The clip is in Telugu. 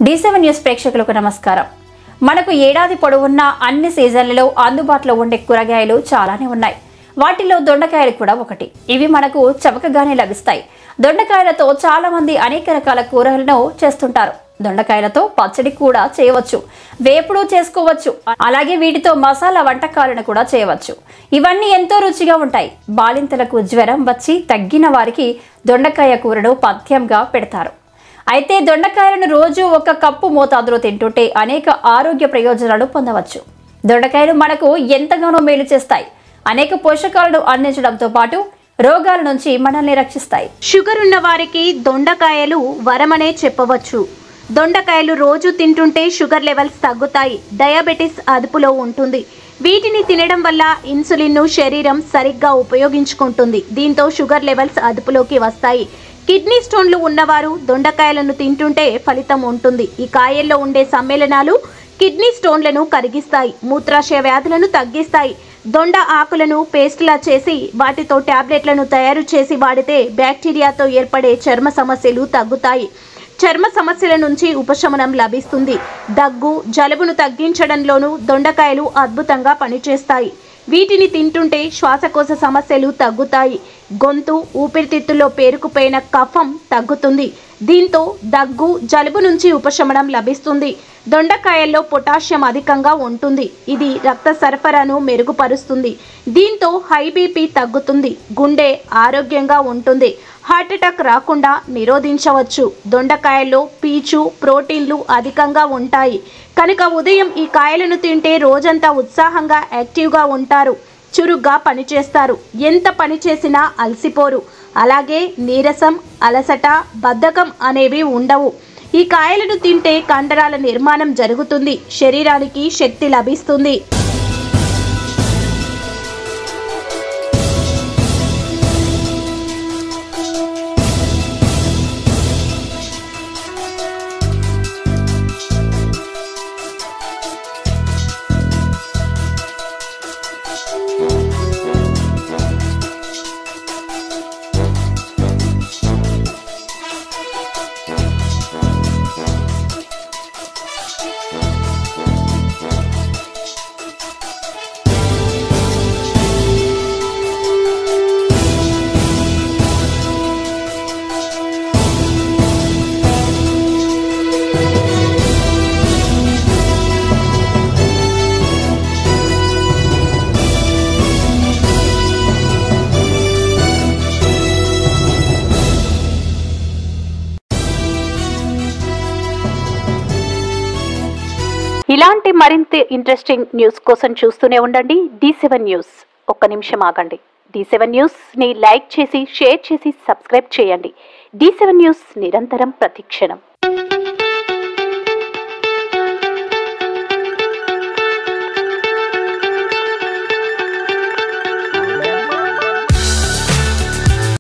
D7 న్యూస్ ప్రేక్షకులకు నమస్కారం. మనకు ఏడాది పొడవున్న అన్ని సీజన్లలో అందుబాటులో ఉండే కూరగాయలు చాలానే ఉన్నాయి. వాటిలో దొండకాయలు కూడా ఒకటి. ఇవి మనకు చవకగానే లభిస్తాయి. దొండకాయలతో చాలా మంది అనేక రకాల కూరలను చేస్తుంటారు. దొండకాయలతో పచ్చడి కూడా చేయవచ్చు, వేపుడు చేసుకోవచ్చు, అలాగే వీటితో మసాలా వంటకాలను కూడా చేయవచ్చు. ఇవన్నీ ఎంతో రుచిగా ఉంటాయి. బాలింతలకు జ్వరం వచ్చి తగ్గిన వారికి దొండకాయ కూరను పథ్యంగా పెడతారు. అయితే దొండకాయలను రోజు ఒక కప్పు మోతాదులో తింటుంటే అనేక ఆరోగ్య ప్రయోజనాలు పొందవచ్చు. దొండకాయలు మనకు ఎంతగానో మేలు చేస్తాయి. అనేక పోషకాలను అందించడంతో పాటు రోగాల నుంచి మనల్ని రక్షిస్తాయి. షుగర్ ఉన్న వారికి దొండకాయలు వరమనే చెప్పవచ్చు. దొండకాయలు రోజు తింటుంటే షుగర్ లెవెల్స్ తగ్గుతాయి, డయాబెటిస్ అదుపులో ఉంటుంది. వీటిని తినడం వల్ల ఇన్సులిన్ను శరీరం సరిగ్గా ఉపయోగించుకుంటుంది. దీంతో షుగర్ లెవెల్స్ అదుపులోకి వస్తాయి. కిడ్నీ స్టోన్లు ఉన్నవారు దొండకాయలను తింటుంటే ఫలితం ఉంటుంది. ఈ కాయల్లో ఉండే సమ్మేళనాలు కిడ్నీ స్టోన్లను కరిగిస్తాయి, మూత్రాశయ వ్యాధులను తగ్గిస్తాయి. దొండ ఆకులను పేస్ట్లా చేసి వాటితో టాబ్లెట్లను తయారు చేసి వాడితే బ్యాక్టీరియాతో ఏర్పడే చర్మ సమస్యలు తగ్గుతాయి. చర్మ సమస్యల నుంచి ఉపశమనం లభిస్తుంది. దగ్గు, జలుబును తగ్గించడంలోనూ దొండకాయలు అద్భుతంగా పనిచేస్తాయి. వీటిని తింటుంటే శ్వాసకోశ సమస్యలు తగ్గుతాయి. గొంతు, ఊపిరితిత్తుల్లో పేరుకుపోయిన కఫం తగ్గుతుంది. దీంతో దగ్గు, జలుబు నుంచి ఉపశమనం లభిస్తుంది. దొండకాయల్లో పొటాషియం అధికంగా ఉంటుంది. ఇది రక్త సరఫరాను మెరుగుపరుస్తుంది. దీంతో హై బీపీ తగ్గుతుంది. గుండె ఆరోగ్యంగా ఉంటుంది. హార్ట్ అటాక్ రాకుండా నిరోధించవచ్చు. దొండకాయల్లో పీచు, ప్రోటీన్లు అధికంగా ఉంటాయి కనుక ఉదయం ఈ కాయలను తింటే రోజంతా ఉత్సాహంగా యాక్టివ్గా ఉంటారు, చురుగ్గా పనిచేస్తారు. ఎంత పని చేసినా అలసిపోరు. అలాగే నీరసం, అలసట, బద్ధకం అనేవి ఉండవు. ఈ కాయలను తింటే కండరాల నిర్మాణం జరుగుతుంది, శరీరానికి శక్తి లభిస్తుంది. ఇలాంటి మరింత ఇంట్రెస్టింగ్ న్యూస్ కోసం చూస్తూనే ఉండండి D7 న్యూస్. ఒక్క నిమిషం ఆగండి. D7 న్యూస్ని లైక్ చేసి, షేర్ చేసి, సబ్స్క్రైబ్ చేయండి. D7 న్యూస్ నిరంతరం ప్రతిక్షణం.